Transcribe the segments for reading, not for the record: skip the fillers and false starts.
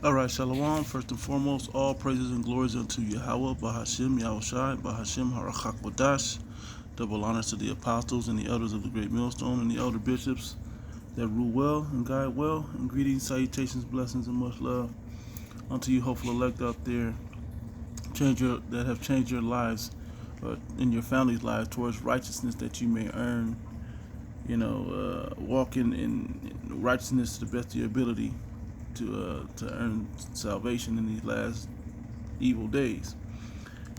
Alright, Shalom. First and foremost, all praises and glories unto Yahweh, Bahashim, Yahushai, Bahashim, Harakak Wadash. Double honors to the apostles and the elders of the great millstone and the elder bishops that rule well and guide well. And greetings, salutations, blessings, and much love unto you, hopeful elect out there, that have changed your lives and your family's lives towards righteousness that you may earn, walk in righteousness to the best of your ability to earn salvation in these last evil days.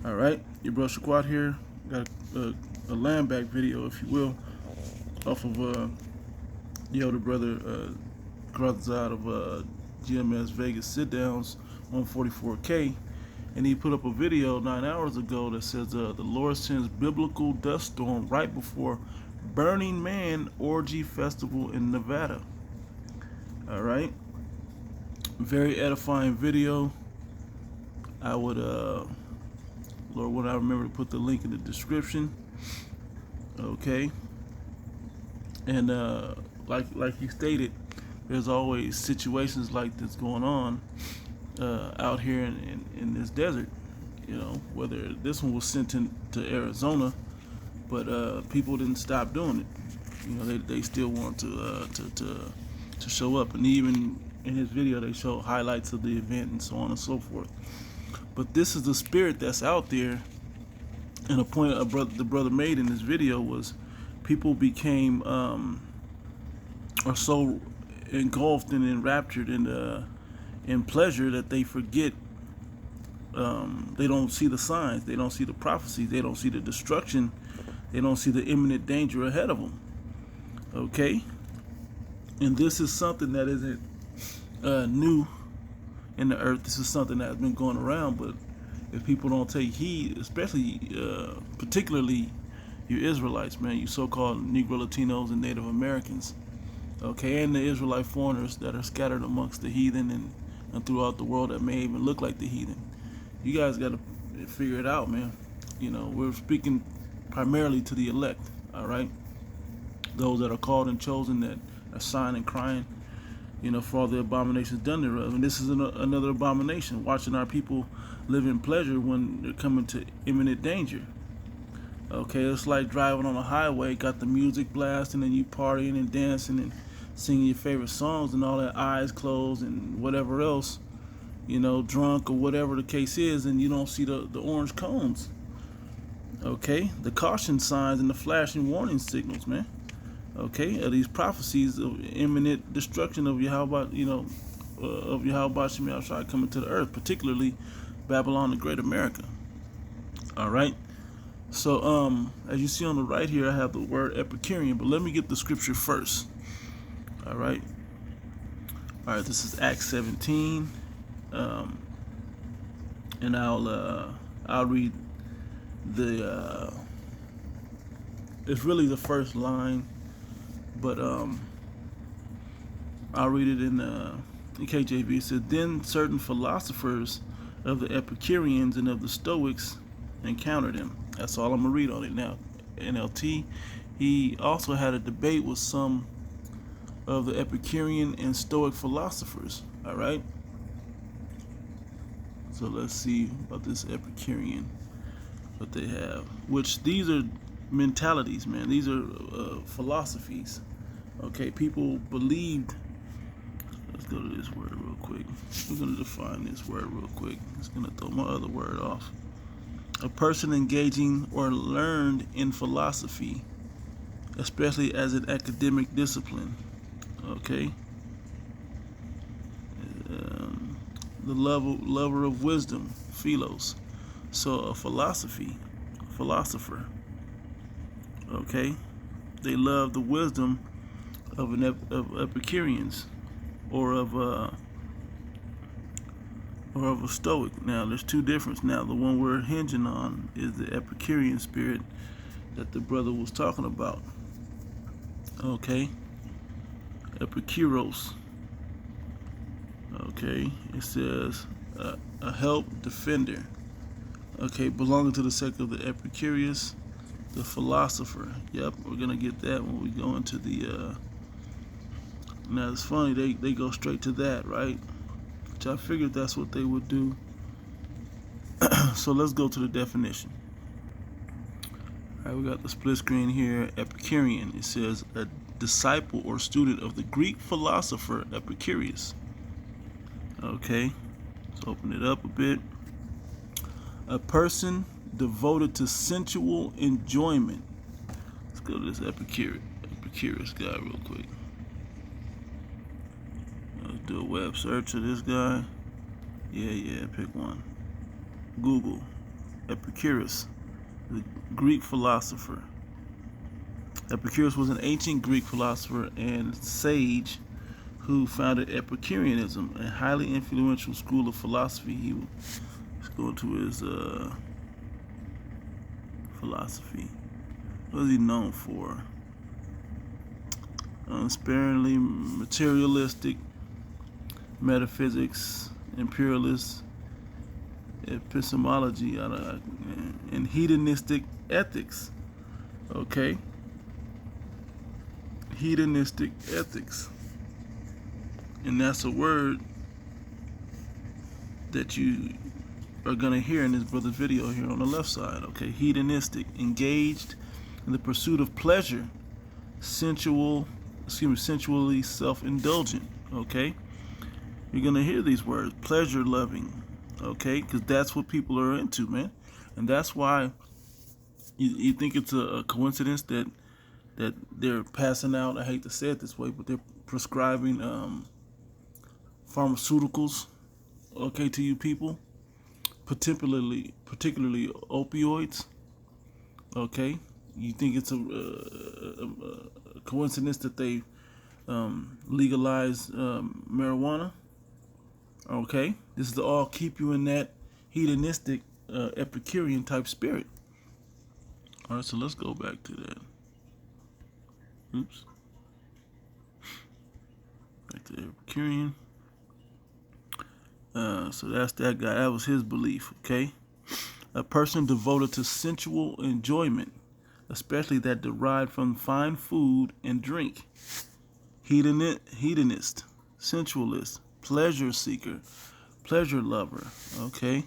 All right, your bro Shaquat here. Got a land back video, if you will, off of the elder brother Karazad of GMS Vegas sit downs on 44K, and he put up a video 9 hours ago that says the Lord sends biblical dust storm right before Burning Man orgy festival in Nevada. All right. Very edifying video. I would, Lord, would I remember to put the link in the description? Okay. And like you stated, there's always situations like this going on out here in this desert. Whether this one was sent to Arizona, but people didn't stop doing it. They still want to show up, and even in his video they show highlights of the event and so on and so forth. But this is the spirit that's out there. And a point the brother made in this video was people became are so engulfed and enraptured in pleasure that they forget. They don't see the signs, they don't see the prophecies, they don't see the destruction, they don't see the imminent danger ahead of them. Okay, and this is something that isn't new in the earth. This is something that's been going around, but if people don't take heed, especially particularly you Israelites, man, you so-called Negro, Latinos, and Native Americans, okay, and the Israelite foreigners that are scattered amongst the heathen and throughout the world that may even look like the heathen, you guys got to figure it out, man. We're speaking primarily to the elect, all right, those that are called and chosen, that are sighing and crying, for all the abominations done thereof. And this is another abomination, watching our people live in pleasure when they're coming to imminent danger. Okay, it's like driving on a highway, got the music blasting, and you partying and dancing and singing your favorite songs and all that, eyes closed and whatever else, drunk or whatever the case is, and you don't see the orange cones. Okay, the caution signs and the flashing warning signals, man. Okay, these prophecies of imminent destruction of Yahweh, of Yahweh Shem Yahushua coming to the earth, particularly Babylon the Great America. All right. So, as you see on the right here, I have the word Epicurean, but let me get the scripture first. All right. All right. This is Acts 17, and I'll read the. It's really the first line. But I'll read it in KJV. It says, "Then certain philosophers of the Epicureans and of the Stoics encountered him." That's all I'm going to read on it now. NLT. He also had a debate with some of the Epicurean and Stoic philosophers. All right. So let's see about this Epicurean, what they have. Which these are mentalities, man. These are philosophies. Okay, people believed. Let's go to this word real quick. We're going to define this word real quick. It's going to throw my other word off. A person engaging or learned in philosophy, especially as an academic discipline. Okay. The lover of wisdom, philos. So a philosopher. Okay, they love the wisdom of Epicureans or of a Stoic. Now, there's two differences. Now, the one we're hinging on is the Epicurean spirit that the brother was talking about. Okay, Epikuros. Okay, it says a help defender. Okay, belonging to the sect of the Epicurus. The philosopher. Yep, we're gonna get that when we go into the. Now it's funny they go straight to that, right? which I figured that's what they would do. So let's go to the definition. All right, we got the split screen here. Epicurean. It says a disciple or student of the Greek philosopher Epicurus. Okay, let's open it up a bit. A person devoted to sensual enjoyment. Let's go to this Epicurus guy real quick. Let's do a web search of this guy. Yeah, pick one. Google Epicurus, the Greek philosopher. Epicurus was an ancient Greek philosopher and sage who founded Epicureanism, a highly influential school of philosophy. Let's go to his philosophy. What is he known for? Unsparingly materialistic, metaphysics, imperialist, epistemology, and hedonistic ethics. Okay? Hedonistic ethics. And that's a word that you are going to hear in this brother's video here on the left side. Okay? Hedonistic, engaged in the pursuit of pleasure, sensually self-indulgent. Okay? You're going to hear these words, pleasure loving. Okay? Because that's what people are into, man. And that's why you think it's a coincidence that they're passing out, I hate to say it this way, but they're prescribing pharmaceuticals, okay, to you people, particularly opioids, okay? You think it's a coincidence that they legalize marijuana? Okay, this is to all keep you in that hedonistic Epicurean type spirit. All right, so let's go back to that. Oops. Back to Epicurean. So that's that guy. That was his belief, okay? A person devoted to sensual enjoyment, especially that derived from fine food and drink. Hedonist, sensualist, pleasure seeker, pleasure lover, okay?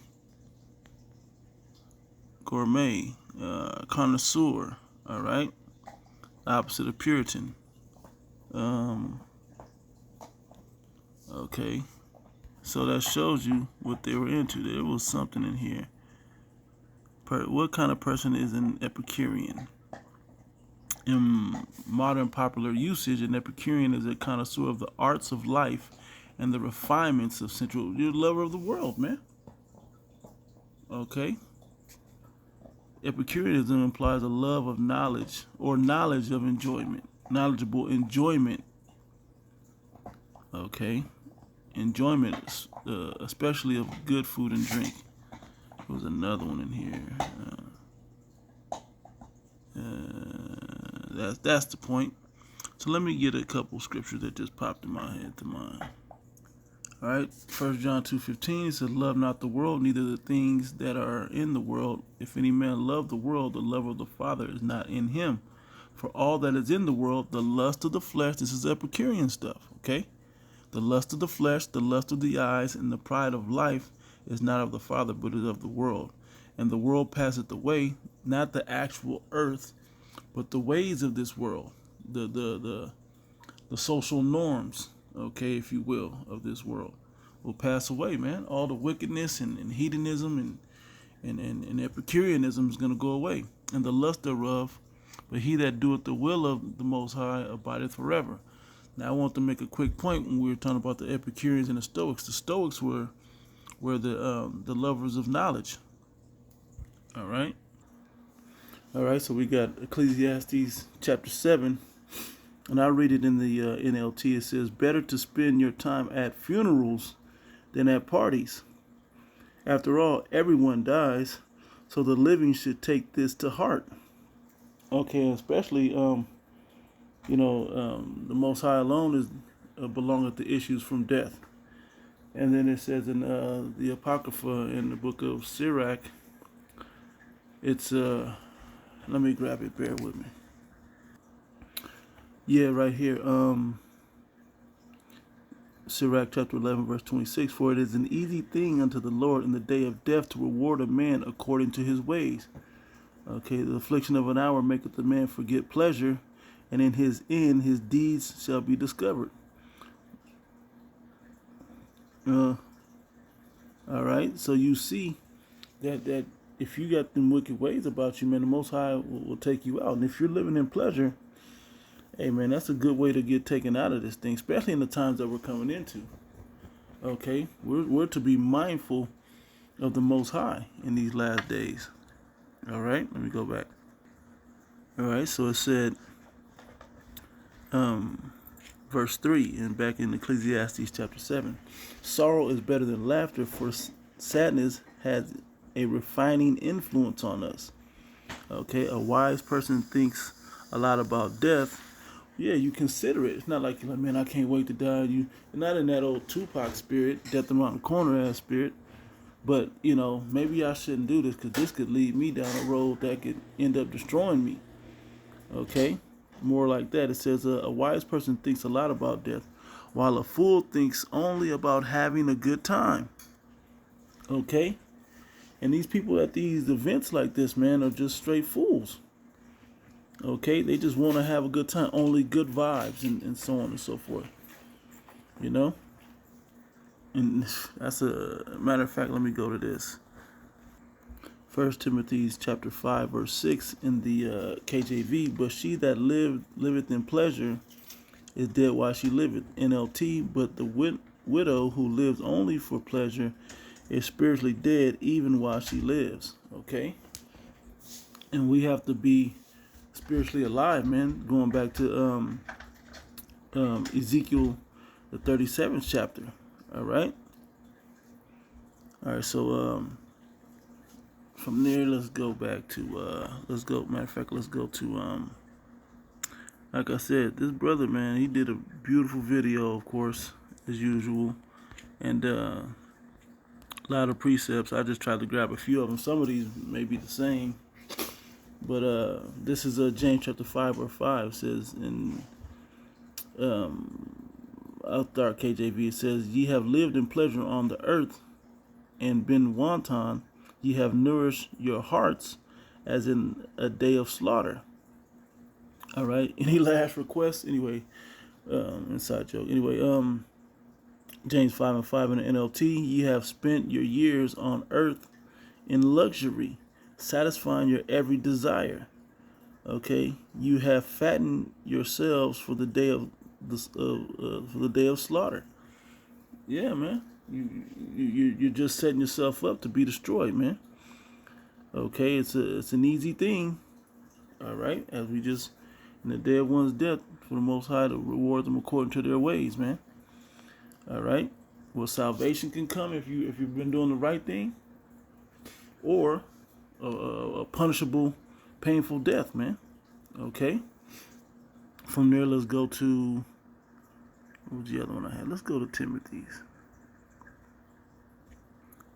Gourmet, connoisseur, all right? Opposite of Puritan. Okay. So that shows you what they were into. There was something in here. What kind of person is an Epicurean? In modern popular usage, an Epicurean is a connoisseur of the arts of life and the refinements of sensual. You're a lover of the world, man. Okay. Epicureanism implies a love of knowledge or knowledge of enjoyment. Knowledgeable enjoyment. Okay. Enjoyment, especially of good food and drink. There was another one in here. That's the point. So let me get a couple scriptures that just popped in my head to mind. All right, 1 John 2:15 says, "Love not the world, neither the things that are in the world. If any man love the world, the love of the Father is not in him. For all that is in the world, the lust of the flesh," this is Epicurean stuff, okay? "The lust of the flesh, the lust of the eyes, and the pride of life is not of the Father, but is of the world. And the world passeth away," not the actual earth, but the ways of this world, the social norms, okay, if you will, of this world will pass away, man. All the wickedness and hedonism and Epicureanism is going to go away, and the lust thereof. But he that doeth the will of the Most High abideth forever. Now, I want to make a quick point when we were talking about the Epicureans and the Stoics. The Stoics were the lovers of knowledge. All right. So we got Ecclesiastes chapter 7, and I read it in the NLT. It says, "Better to spend your time at funerals than at parties. After all, everyone dies, so the living should take this to heart." Okay, especially the Most High alone is belongeth to issues from death. And then it says in the Apocrypha in the book of Sirach, it's let me grab it, bear with me. Yeah, right here. Sirach chapter 11, verse 26, for it is an easy thing unto the Lord in the day of death to reward a man according to his ways. Okay, the affliction of an hour maketh the man forget pleasure, and in his end his deeds shall be discovered. All right, so you see that if you got them wicked ways about you, man, the Most High will take you out. And if you're living in pleasure, hey, man, that's a good way to get taken out of this thing, especially in the times that we're coming into. Okay, we're to be mindful of the Most High in these last days. All right, let me go back. All right, so it said, verse 3, and back in Ecclesiastes chapter 7, sorrow is better than laughter, for sadness has a refining influence on us. Okay, a wise person thinks a lot about death. Yeah, you consider it. It's not like you're like, man, I can't wait to die. You're not in that old Tupac spirit, death around the corner ass spirit. But, you know, maybe I shouldn't do this because this could lead me down a road that could end up destroying me. Okay? More like that. It says a wise person thinks a lot about death, while a fool thinks only about having a good time. Okay? And these people at these events like this, man, are just straight fools. Okay? They just want to have a good time. Only good vibes and so on and so forth. You know? And that's a matter of fact, let me go to this. 1 Timothy chapter 5, verse 6 in the KJV. But she that liveth in pleasure is dead while she liveth. NLT. But the widow who lives only for pleasure is spiritually dead even while she lives. Okay? And we have to be spiritually alive, man. Going back to Ezekiel, the 37th chapter. All right. So from there, let's go back to matter of fact, let's go to like I said, this brother, man, he did a beautiful video, of course, as usual, and a lot of precepts. I just tried to grab a few of them. Some of these may be the same, but this is James chapter 5 verse 5. It says in I'll start KJV. It says, ye have lived in pleasure on the earth and been wanton. Ye have nourished your hearts as in a day of slaughter. All right. Any last requests? Anyway, inside joke. Anyway, James 5 and 5 in the NLT. Ye have spent your years on earth in luxury, satisfying your every desire. Okay. You have fattened yourselves for the day of slaughter. Yeah, man. You're just setting yourself up to be destroyed, man. Okay, it's an easy thing. All right, as we just in the day of one's death, for the Most High to reward them according to their ways, man. All right. Well, salvation can come if you've been doing the right thing, or a punishable, painful death, man. Okay. From there, let's go to, what was the other one I had? Let's go to Timothy's.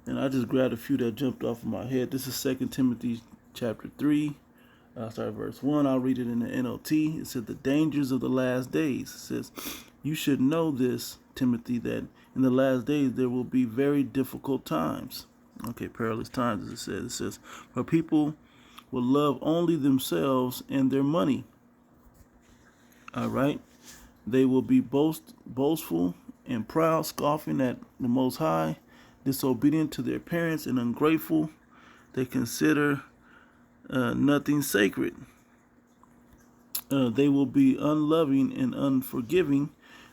And I just grabbed a few that jumped off of my head. This is 2 Timothy chapter 3. Verse 1. I'll read it in the NLT. It said, the dangers of the last days. It says, you should know this, Timothy, that in the last days there will be very difficult times. Okay, perilous times, as it says. It says, for people will love only themselves and their money. All right. They will be boastful and proud, scoffing at the Most High, disobedient to their parents, and ungrateful. They consider nothing sacred. They will be unloving and unforgiving.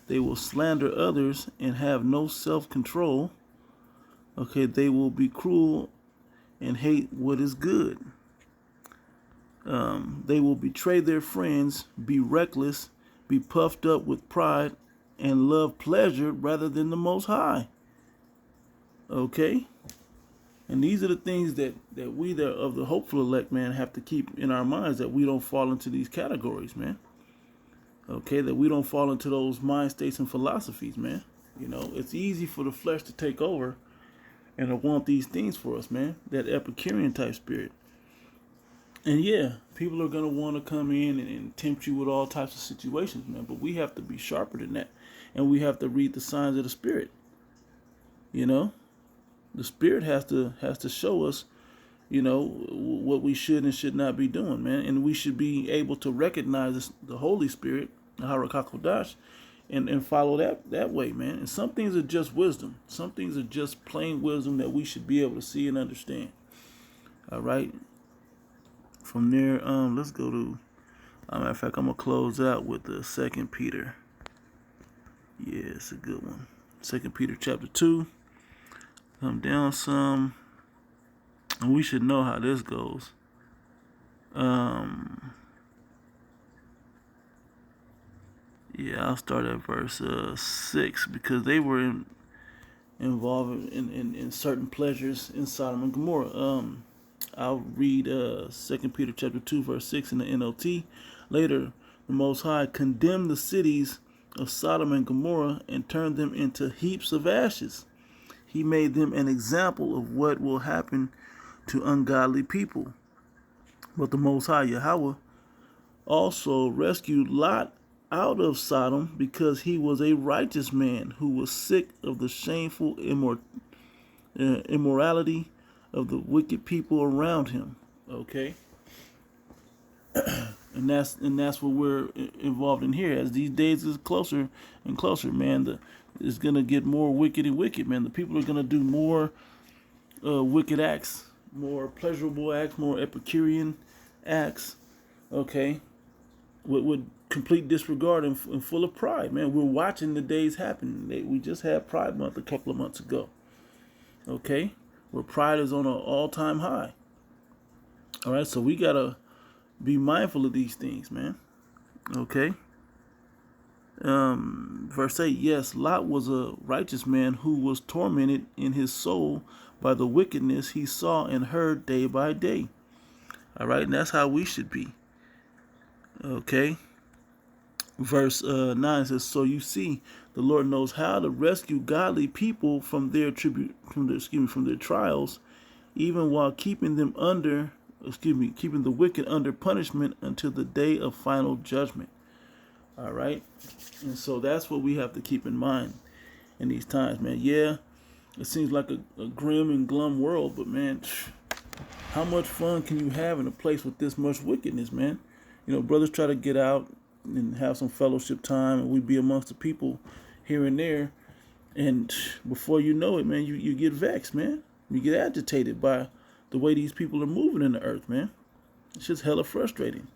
They will slander others and have no self-control. Okay, they will be cruel and hate what is good. They will betray their friends, be reckless, be puffed up with pride, and love pleasure rather than the Most High. Okay? And these are the things that we that of the hopeful elect, man, have to keep in our minds, that we don't fall into these categories, man. Okay? That we don't fall into those mind states and philosophies, man. You know, it's easy for the flesh to take over and to want these things for us, man. That Epicurean type spirit. And yeah, people are going to want to come in and tempt you with all types of situations, man. But we have to be sharper than that. and we have to read the signs of the Spirit. You know, the Spirit has to show us, you know, what we should and should not be doing, man. And we should be able to recognize the Holy Spirit, the Harakakodash, and follow that way, man. And some things are just wisdom. Some things are just plain wisdom that we should be able to see and understand. All right. From there, let's go to. Matter of fact, I'm gonna close out with the 2 Peter. Yeah, it's a good one. 2 Peter chapter 2. Come down some, and we should know how this goes. Yeah, I'll start at verse 6 because they were involved in certain pleasures in Sodom and Gomorrah. I'll read 2 Peter chapter 2 verse 6 in the NLT. Later, the Most High condemned the cities of Sodom and Gomorrah and turned them into heaps of ashes. He made them an example of what will happen to ungodly people. But the Most High Yahweh also rescued Lot out of Sodom because he was a righteous man who was sick of the shameful immorality of the wicked people around him. Okay, and that's what we're involved in here. As these days is closer and closer, man, it's gonna get more wicked and wicked, man. The people are gonna do more wicked acts, more pleasurable acts, more Epicurean acts. Okay, with complete disregard and full of pride, man. We're watching the days happen. We just had Pride Month a couple of months ago. Okay, where pride is on an all-time high. All right, so we gotta be mindful of these things, man. Okay. Verse 8, yes, Lot was a righteous man who was tormented in his soul by the wickedness he saw and heard day by day. All right, and that's how we should be. Okay. Verse 9 says, so you see, the Lord knows how to rescue godly people from their trials, even while keeping the wicked under punishment until the day of final judgment. All right, and so that's what we have to keep in mind in these times, man. Yeah, it seems like a grim and glum world, but man, how much fun can you have in a place with this much wickedness, man? You know, brothers try to get out and have some fellowship time, and we be amongst the people here and there, and before you know it, man, you get vexed, man. You get agitated by the way these people are moving in the earth, man. It's just hella frustrating,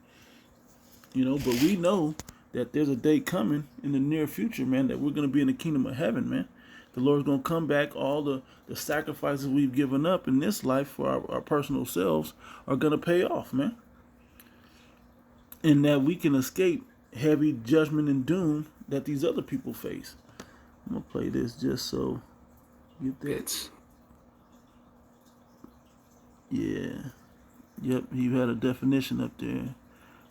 you know. But we know that there's a day coming in the near future, man, that we're going to be in the kingdom of heaven, man. The Lord's going to come back. All the sacrifices we've given up in this life for our personal selves are going to pay off, man. And that we can escape heavy judgment and doom that these other people face. I'm going to play this just so you get that. Yeah. Yep, he had a definition up there.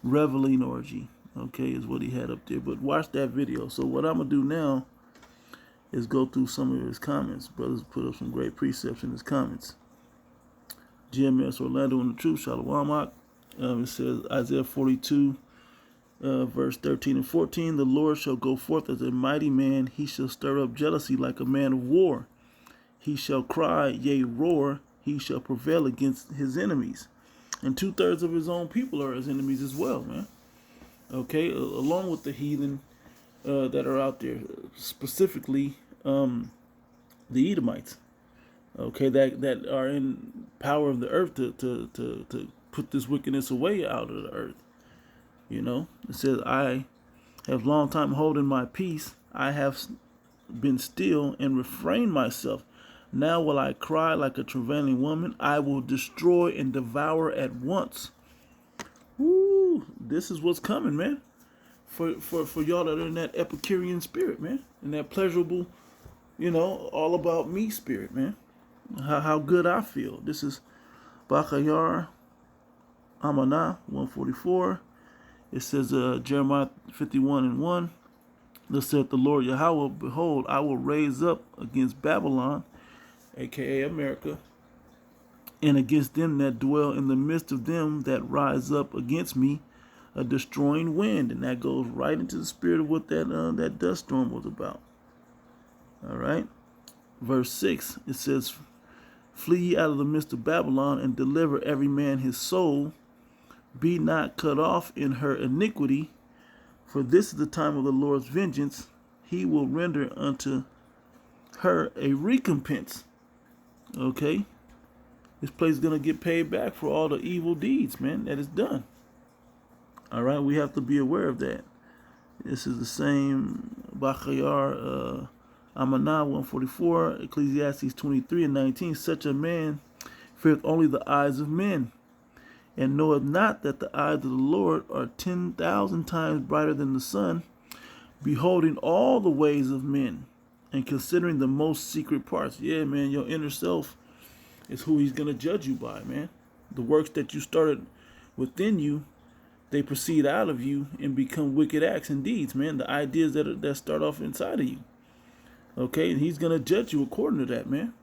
Reveling orgy, okay, is what he had up there. But watch that video. So what I'm going to do now is go through some of his comments. Brothers put up some great precepts in his comments. GMS Orlando and the Truth, Shalom. It says Isaiah 42, verse 13 and 14, the Lord shall go forth as a mighty man. He shall stir up jealousy like a man of war. He shall cry, yea, roar. He shall prevail against his enemies. And 2/3 of his own people are his enemies as well, man. Okay, along with the heathen that are out there, specifically the Edomites. Okay, that are in power of the earth to put this wickedness away out of the earth. You know, it says, I have long time holding my peace. I have been still and refrained myself. Now will I cry like a travailing woman. I will destroy and devour at once. Woo, this is what's coming, man. For y'all that are in that Epicurean spirit, man. In that pleasurable, you know, all about me spirit, man. How good I feel. This is Bakayar Amanah 144. It says Jeremiah 51 and 1. Thus saith the Lord Yahweh, behold, I will raise up against Babylon, aka America, and against them that dwell in the midst of them that rise up against me, a destroying wind, and that goes right into the spirit of what that dust storm was about. All right, verse 6, it says, "Flee ye out of the midst of Babylon, and deliver every man his soul. Be not cut off in her iniquity, for this is the time of the Lord's vengeance. He will render unto her a recompense." Okay, this place is gonna get paid back for all the evil deeds, man, that is done. All right, we have to be aware of that. This is the same Bachayar Amanah 144, Ecclesiastes 23:19. "Such a man feareth only the eyes of men, and knoweth not that the eyes of the Lord are 10,000 times brighter than the sun, beholding all the ways of men, and considering the most secret parts." Yeah, man, your inner self is who he's going to judge you by, man. The works that you started within you, they proceed out of you and become wicked acts and deeds, man. The ideas that start off inside of you. Okay, and he's going to judge you according to that, man.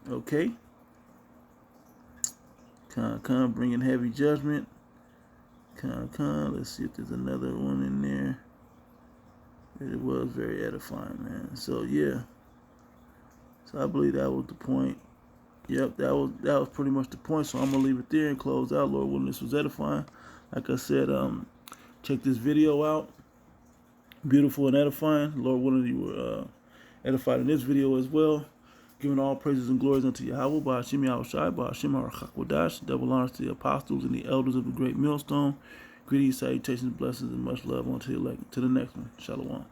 Okay. Come, bringing heavy judgment. Come. Let's see if there's another one in there. It was very edifying, man. So, yeah. So, I believe that was the point. Yep, that was pretty much the point. So, I'm going to leave it there and close out. Lord willing, this was edifying. Like I said, check this video out. Beautiful and edifying. Lord willing, you were edified in this video as well. Giving all praises and glories unto Yahweh, by Hashem Yahushai, by Hashem HaRachakwadash. Double honors to the apostles and the elders of the great millstone. Greetings, salutations, blessings, and much love unto the elect. To the next one. Shalom.